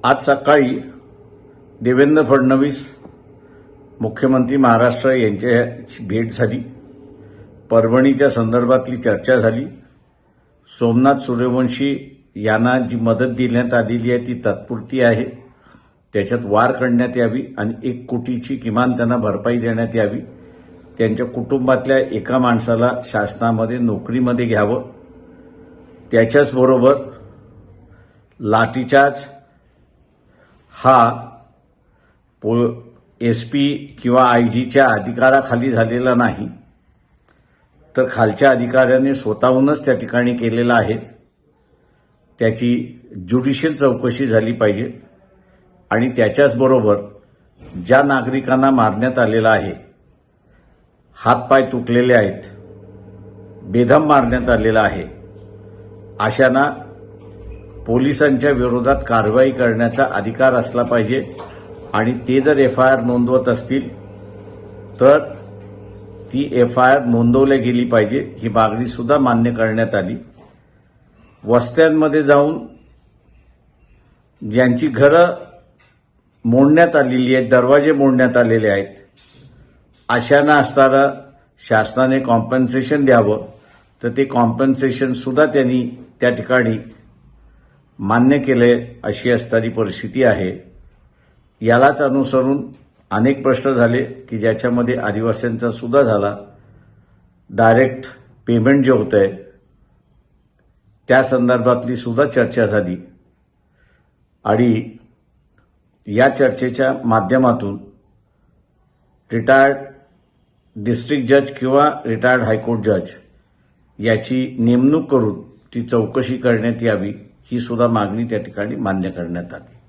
आज सकाळी देवेंद्र फडणवीस मुख्यमंत्री महाराष्ट्र यांची भेट झाली। परभणीच्या संदर्भातली चर्चा झाली। सोमनाथ सूर्यवंशी यांना जी मदत देण्यात आलेली आहे ती तात्पुरती आहे, त्याच्यात वाढ करण्यात यावी आणि 1 कोटीची किमान त्यांना भरपाई देण्यात यावी। त्यांच्या कुटुंबातल्या एका माणसाला शासनामध्ये नोकरीमध्ये घ्यावं। त्याच्याचबरोबर लाठीचार्ज हा एसपी किंवा आयजीच्या अधिकाराखाली झालेला नाही, तर खालच्या अधिकाऱ्यांनी स्वतःहूनच त्या ठिकाणी केलेला आहे। त्याची ज्युडिशियल चौकशी झाली पाहिजे आणि त्याच्याचबरोबर ज्या नागरिकांना मारण्यात आलेला आहे, हातपाय तुटलेले आहेत, बेदम मारण्यात आलेला आहे, अशांना पोलिसांच्या विरोधात कारवाई करण्याचा अधिकार असला पाहिजे आणि ते जर एफआयआर नोंदवत असतील तर ती एफआयआर नोंदवली गेली पाहिजे, ही मागणी सुद्धा मान्य करण्यात आली। वस्त्यांमध्ये जाऊन ज्यांची घरं मोडण्यात आलेली आहेत, दरवाजे मोडण्यात आलेले आहेत, अशांना असताना शासनाने कॉम्पन्सेशन द्यावं, तर ते कॉम्पन्सेशन सुद्धा त्यांनी त्या ठिकाणी मान्य केले, अशी असणारी परिस्थिती आहे। यालाच अनुसरून अनेक प्रश्न झाले की ज्याच्यामध्ये आदिवासींचा सुद्धा झाला। डायरेक्ट पेमेंट जे होतंय त्या संदर्भातली सुद्धा चर्चा झाली आणि या चर्चेच्या माध्यमातून रिटायर्ड डिस्ट्रिक्ट जज किंवा रिटायर्ड हायकोर्ट जज याची नेमणूक करून ती चौकशी करण्यात यावी, ही सुद्धा मागणी त्या ठिकाणी मान्य करण्यात आली।